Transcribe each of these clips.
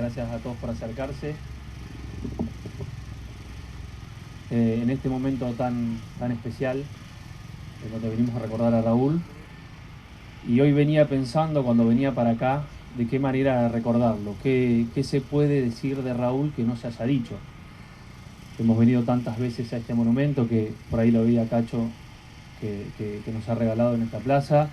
Gracias a todos por acercarse. En este momento tan especial, en donde venimos a recordar a Raúl. Y hoy venía pensando, cuando venía para acá, de qué manera recordarlo, qué se puede decir de Raúl que no se haya dicho. Hemos venido tantas veces a este monumento, que por ahí lo vi a Cacho, que nos ha regalado en esta plaza,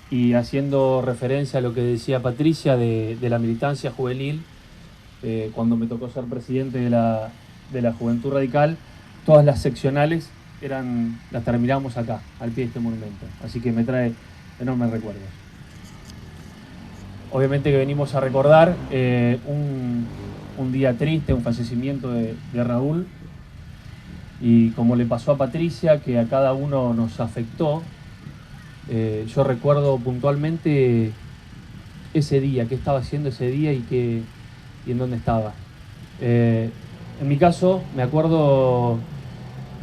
y haciendo referencia a lo que decía Patricia de la militancia juvenil, cuando me tocó ser presidente de la Juventud Radical, todas las seccionales las terminamos acá, al pie de este monumento. Así que me trae enormes recuerdos. Obviamente que venimos a recordar un día triste, un fallecimiento de Raúl, y como le pasó a Patricia, que a cada uno nos afectó. Yo recuerdo puntualmente ese día, qué estaba haciendo ese día y en dónde estaba. En mi caso, me acuerdo,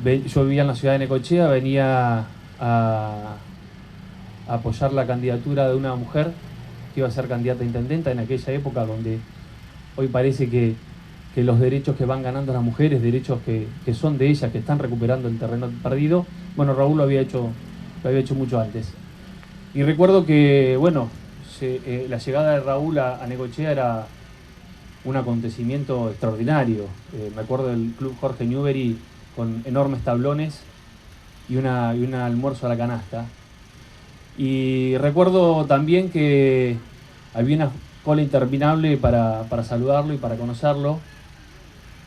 yo vivía en la ciudad de Necochea, venía a apoyar la candidatura de una mujer que iba a ser candidata a intendenta en aquella época, donde hoy parece que los derechos que van ganando las mujeres, derechos que son de ellas, que están recuperando el terreno perdido, bueno, Raúl lo había hecho mucho antes. Y recuerdo que, bueno, la llegada de Raúl a Necochea era un acontecimiento extraordinario. Me acuerdo del Club Jorge Newbery con enormes tablones y un almuerzo a la canasta. Y recuerdo también que había una cola interminable para saludarlo y para conocerlo.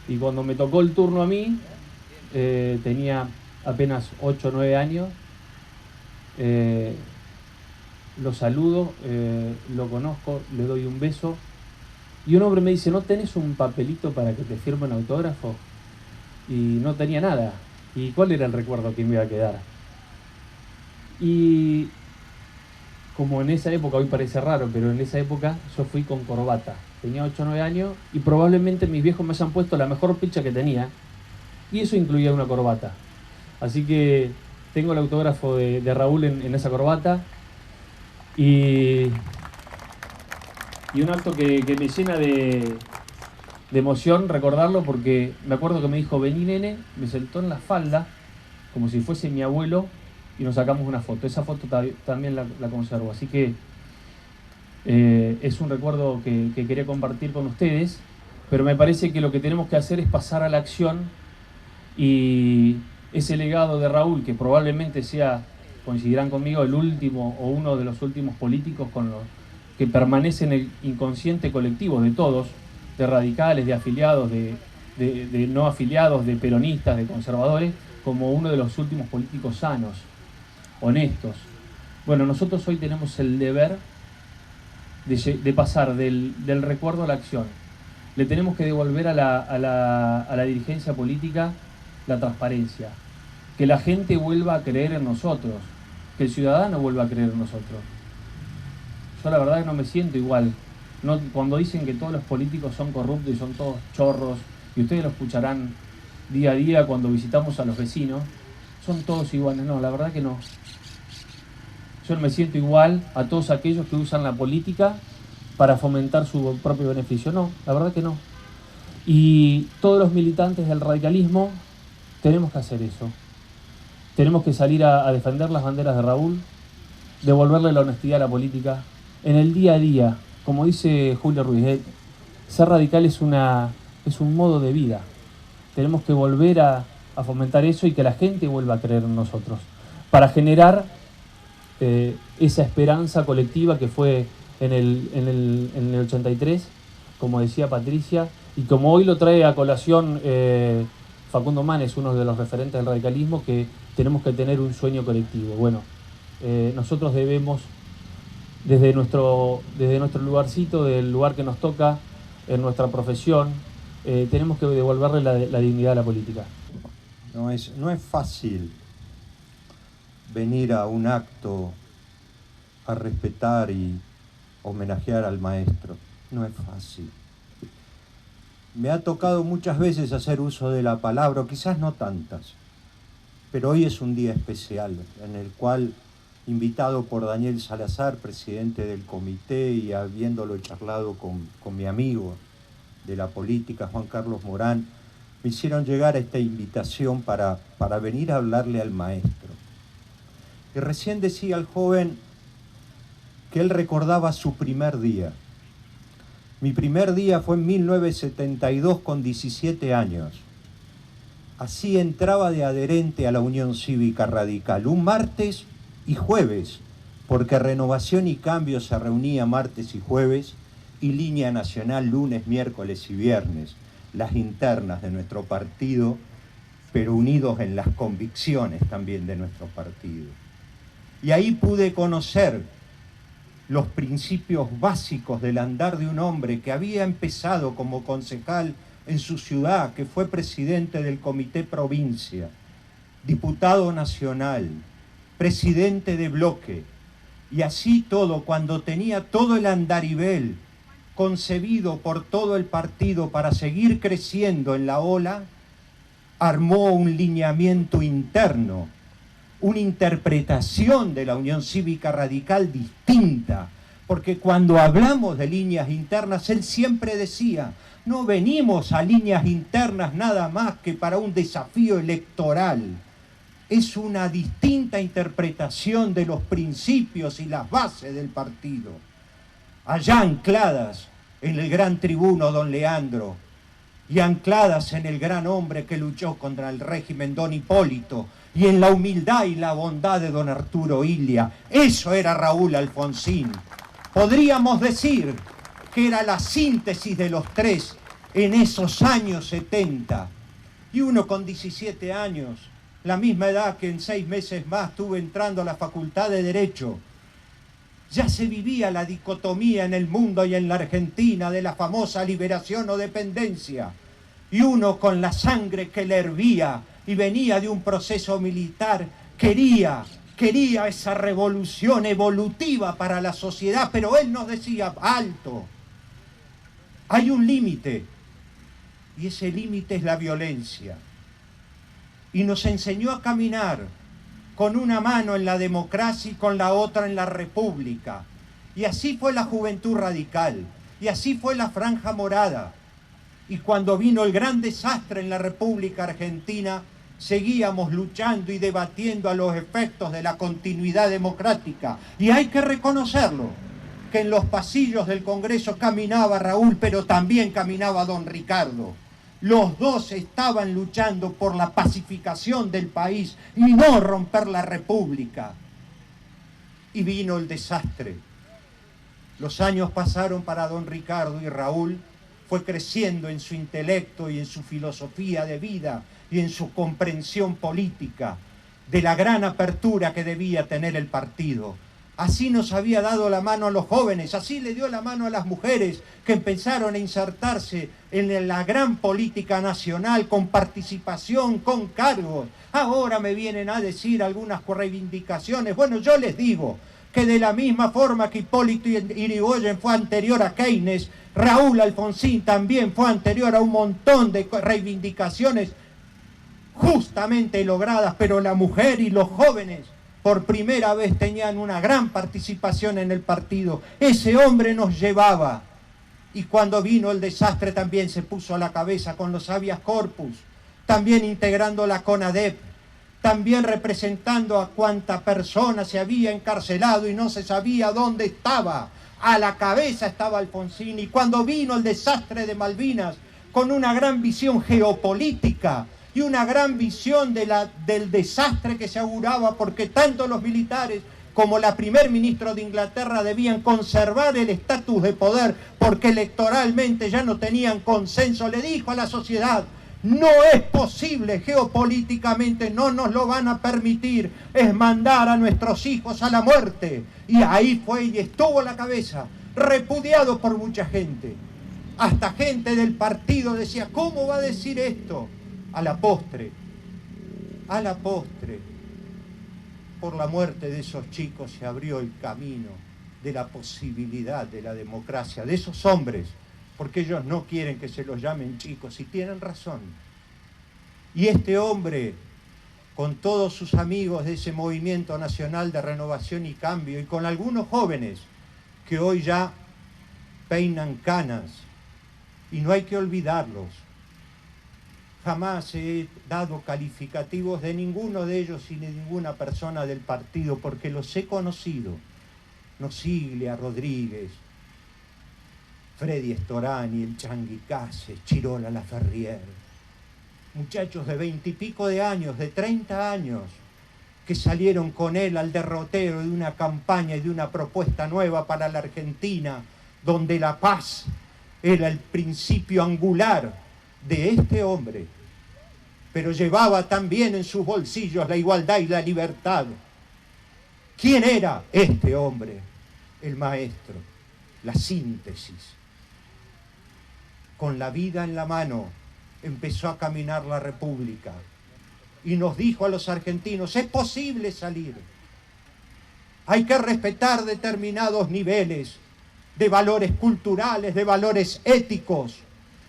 Y cuando me tocó el turno a mí, tenía apenas 8 o 9 años, lo saludo, lo conozco, le doy un beso, y un hombre me dice: ¿no tenés un papelito para que te firme un autógrafo? Y no tenía nada. ¿Y cuál era el recuerdo que me iba a quedar? Y como en esa época, hoy parece raro, pero en esa época yo fui con corbata. Tenía 8 o 9 años y probablemente mis viejos me hayan puesto la mejor picha que tenía, y eso incluía una corbata. Así que tengo el autógrafo de Raúl en esa corbata, y un acto que me llena de emoción recordarlo, porque me acuerdo que me dijo: vení, nene, me sentó en la falda como si fuese mi abuelo y nos sacamos una foto. Esa foto también la conservo, así que es un recuerdo que quería compartir con ustedes, pero me parece que lo que tenemos que hacer es pasar a la acción, y ese legado de Raúl, que probablemente sea, coincidirán conmigo, el último o uno de los últimos políticos con los que permanece en el inconsciente colectivo de todos, de radicales, de afiliados, de no afiliados, de peronistas, de conservadores, como uno de los últimos políticos sanos, honestos. Bueno, nosotros hoy tenemos el deber de pasar del recuerdo a la acción. Le tenemos que devolver a la dirigencia política la transparencia, que la gente vuelva a creer en nosotros, que el ciudadano vuelva a creer en nosotros. Yo la verdad que no me siento igual. No, cuando dicen que todos los políticos son corruptos y son todos chorros, y ustedes lo escucharán día a día cuando visitamos a los vecinos, son todos iguales. No, la verdad que no. Yo no me siento igual a todos aquellos que usan la política para fomentar su propio beneficio. No, la verdad que no. Y todos los militantes del radicalismo tenemos que hacer eso. Tenemos que salir a defender las banderas de Raúl, devolverle la honestidad a la política. En el día a día, como dice Julio Ruiz, ser radical es un modo de vida. Tenemos que volver a fomentar eso y que la gente vuelva a creer en nosotros, para generar esa esperanza colectiva que fue en el 83, como decía Patricia, y como hoy lo trae a colación Facundo Manes, uno de los referentes del radicalismo, que tenemos que tener un sueño colectivo. Bueno, nosotros debemos, desde nuestro lugarcito, del lugar que nos toca, en nuestra profesión, tenemos que devolverle la dignidad a la política. No es fácil venir a un acto a respetar y homenajear al maestro. No es fácil. Me ha tocado muchas veces hacer uso de la palabra, o quizás no tantas, pero hoy es un día especial en el cual, invitado por Daniel Salazar, presidente del comité, y habiéndolo charlado con mi amigo de la política, Juan Carlos Morán, me hicieron llegar esta invitación para venir a hablarle al maestro. Y recién decía el joven que él recordaba su primer día. Mi primer día fue en 1972 con 17 años. Así entraba de adherente a la Unión Cívica Radical, un martes y jueves, porque Renovación y Cambio se reunía martes y jueves y Línea Nacional lunes, miércoles y viernes, las internas de nuestro partido, pero unidos en las convicciones también de nuestro partido. Y ahí pude conocer los principios básicos del andar de un hombre que había empezado como concejal en su ciudad, que fue presidente del Comité Provincia, diputado nacional, presidente de bloque, y así todo, cuando tenía todo el andarivel concebido por todo el partido para seguir creciendo en la ola, armó un lineamiento interno, una interpretación de la Unión Cívica Radical distinta, porque cuando hablamos de líneas internas, él siempre decía, no venimos a líneas internas nada más que para un desafío electoral. Es una distinta interpretación de los principios y las bases del partido, allá ancladas en el gran tribuno don Leandro y ancladas en el gran hombre que luchó contra el régimen don Hipólito y en la humildad y la bondad de don Arturo Illia. Eso era Raúl Alfonsín. Podríamos decir que era la síntesis de los tres en esos años 70. Y uno con 17 años, la misma edad que en 6 meses más estuve entrando a la Facultad de Derecho, ya se vivía la dicotomía en el mundo y en la Argentina de la famosa liberación o dependencia. Y uno con la sangre que le hervía y venía de un proceso militar, quería esa revolución evolutiva para la sociedad, pero él nos decía, alto, hay un límite, y ese límite es la violencia. Y nos enseñó a caminar con una mano en la democracia y con la otra en la república. Y así fue la Juventud Radical, y así fue la Franja Morada. Y cuando vino el gran desastre en la República Argentina, seguíamos luchando y debatiendo a los efectos de la continuidad democrática. Y hay que reconocerlo, que en los pasillos del Congreso caminaba Raúl, pero también caminaba don Ricardo. Los dos estaban luchando por la pacificación del país y no romper la República. Y vino el desastre. Los años pasaron para don Ricardo y Raúl fue creciendo en su intelecto y en su filosofía de vida y en su comprensión política de la gran apertura que debía tener el partido. Así nos había dado la mano a los jóvenes, así le dio la mano a las mujeres que empezaron a insertarse en la gran política nacional con participación, con cargos. Ahora me vienen a decir algunas reivindicaciones. Bueno, yo les digo que de la misma forma que Hipólito Yrigoyen fue anterior a Keynes, Raúl Alfonsín también fue anterior a un montón de reivindicaciones justamente logradas, pero la mujer y los jóvenes por primera vez tenían una gran participación en el partido. Ese hombre nos llevaba. Y cuando vino el desastre también se puso a la cabeza con los habeas corpus, también integrando la CONADEP, también representando a cuánta persona se había encarcelado y no se sabía dónde estaba. A la cabeza estaba Alfonsín. Y cuando vino el desastre de Malvinas, con una gran visión geopolítica y una gran visión del desastre que se auguraba, porque tanto los militares como la primer ministro de Inglaterra debían conservar el estatus de poder porque electoralmente ya no tenían consenso, le dijo a la sociedad, no es posible geopolíticamente, no nos lo van a permitir, es mandar a nuestros hijos a la muerte. Y ahí fue y estuvo a la cabeza, repudiado por mucha gente. Hasta gente del partido decía, ¿cómo va a decir esto? A la postre, por la muerte de esos chicos se abrió el camino de la posibilidad de la democracia, de esos hombres, porque ellos no quieren que se los llamen chicos, y tienen razón. Y este hombre, con todos sus amigos de ese movimiento nacional de renovación y cambio, y con algunos jóvenes que hoy ya peinan canas, y no hay que olvidarlos. Jamás he dado calificativos de ninguno de ellos y de ninguna persona del partido, porque los he conocido. Nosiglia, Rodríguez, Freddy Storani, el Changuy Cases, Chirola Laferrier, muchachos de 20 y pico de años, de 30 años, que salieron con él al derrotero de una campaña y de una propuesta nueva para la Argentina, donde la paz era el principio angular de este hombre, pero llevaba también en sus bolsillos la igualdad y la libertad. ¿Quién era este hombre? El maestro, la síntesis. Con la vida en la mano empezó a caminar la República y nos dijo a los argentinos: es posible salir, hay que respetar determinados niveles de valores culturales, de valores éticos,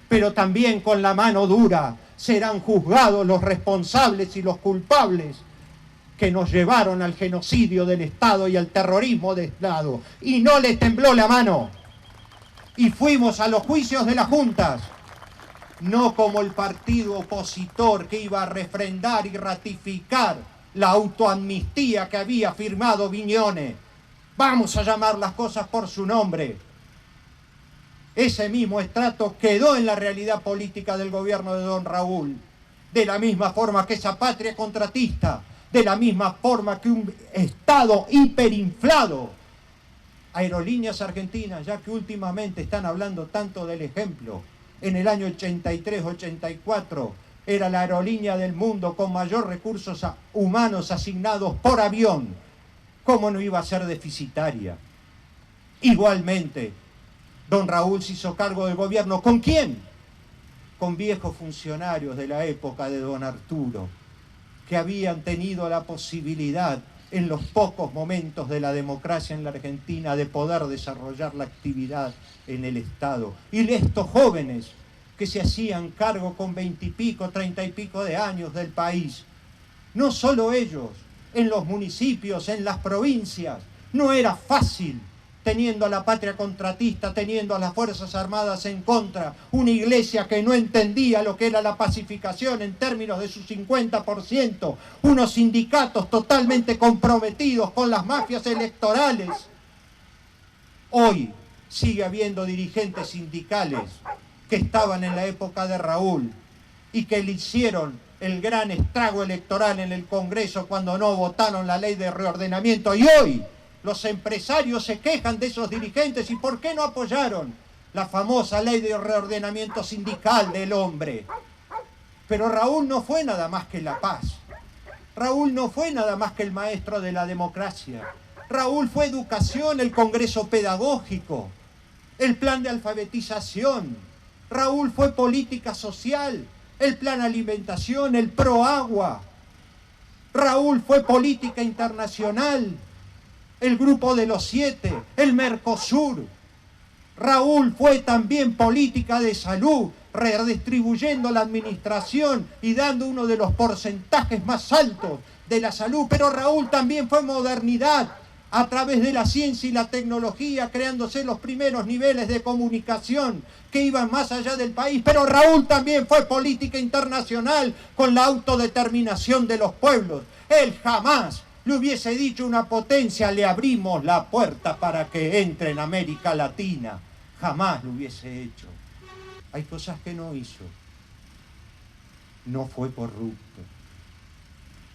pero también con la mano dura serán juzgados los responsables y los culpables que nos llevaron al genocidio del Estado y al terrorismo del Estado. Y no les tembló la mano. Y fuimos a los juicios de las juntas, no como el partido opositor que iba a refrendar y ratificar la autoamnistía que había firmado Viñone. Vamos a llamar las cosas por su nombre. Ese mismo estrato quedó en la realidad política del gobierno de don Raúl, de la misma forma que esa patria contratista, de la misma forma que un Estado hiperinflado. Aerolíneas Argentinas, ya que últimamente están hablando tanto del ejemplo, en el año 83-84 era la aerolínea del mundo con mayor recursos humanos asignados por avión. ¿Cómo no iba a ser deficitaria? Igualmente, don Raúl se hizo cargo del gobierno. ¿Con quién? Con viejos funcionarios de la época de don Arturo, que habían tenido la posibilidad en los pocos momentos de la democracia en la Argentina de poder desarrollar la actividad en el Estado. Y estos jóvenes que se hacían cargo con 20 y pico, 30 y pico de años del país, no solo ellos, en los municipios, en las provincias, no era fácil, teniendo a la patria contratista, teniendo a las Fuerzas Armadas en contra, una iglesia que no entendía lo que era la pacificación en términos de su 50%, unos sindicatos totalmente comprometidos con las mafias electorales. Hoy sigue habiendo dirigentes sindicales que estaban en la época de Raúl y que le hicieron el gran estrago electoral en el Congreso cuando no votaron la ley de reordenamiento, y hoy los empresarios se quejan de esos dirigentes. ¿Y por qué no apoyaron la famosa ley de reordenamiento sindical del hombre? Pero Raúl no fue nada más que la paz. Raúl no fue nada más que el maestro de la democracia. Raúl fue educación, el Congreso pedagógico, el plan de alfabetización. Raúl fue política social, el plan alimentación, el ProAgua. Raúl fue política internacional, el Grupo de los 7, el Mercosur. Raúl fue también política de salud, redistribuyendo la administración y dando uno de los porcentajes más altos de la salud. Pero Raúl también fue modernidad, a través de la ciencia y la tecnología, creándose los primeros niveles de comunicación que iban más allá del país. Pero Raúl también fue política internacional, con la autodeterminación de los pueblos. Él jamás le hubiese dicho a una potencia: le abrimos la puerta para que entre en América Latina. Jamás lo hubiese hecho. Hay cosas que no hizo. No fue corrupto.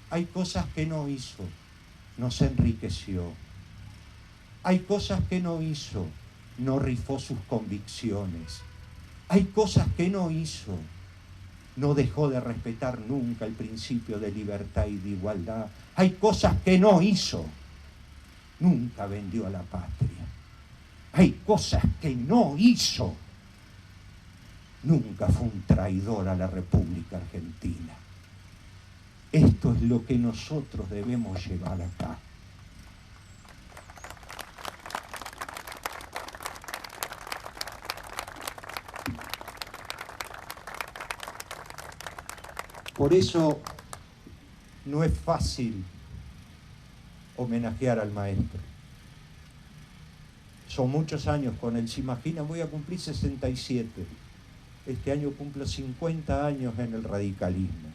Hay cosas que no hizo. No se enriqueció. Hay cosas que no hizo. No rifó sus convicciones. Hay cosas que no hizo. No dejó de respetar nunca el principio de libertad y de igualdad. Hay cosas que no hizo. Nunca vendió a la patria. Hay cosas que no hizo. Nunca fue un traidor a la República Argentina. Esto es lo que nosotros debemos llevar acá. Por eso no es fácil homenajear al maestro. Son muchos años con él. Se imaginan, voy a cumplir 67. Este año cumplo 50 años en el radicalismo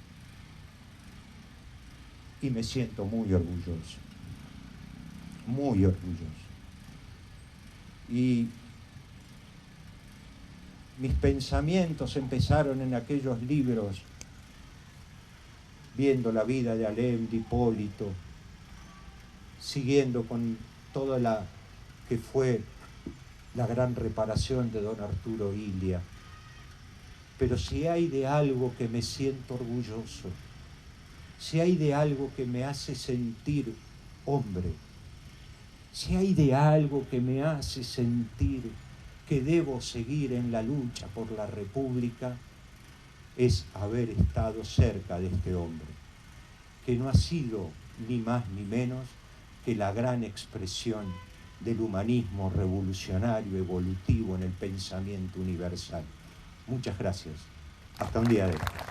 y me siento muy orgulloso, muy orgulloso. Y mis pensamientos empezaron en aquellos libros, viendo la vida de Alem, de Hipólito, siguiendo con toda la que fue la gran reparación de don Arturo Illia. Pero si hay de algo que me siento orgulloso, si hay de algo que me hace sentir hombre, si hay de algo que me hace sentir que debo seguir en la lucha por la República, es haber estado cerca de este hombre, que no ha sido ni más ni menos que la gran expresión del humanismo revolucionario, evolutivo en el pensamiento universal. Muchas gracias. Hasta un día de hoy.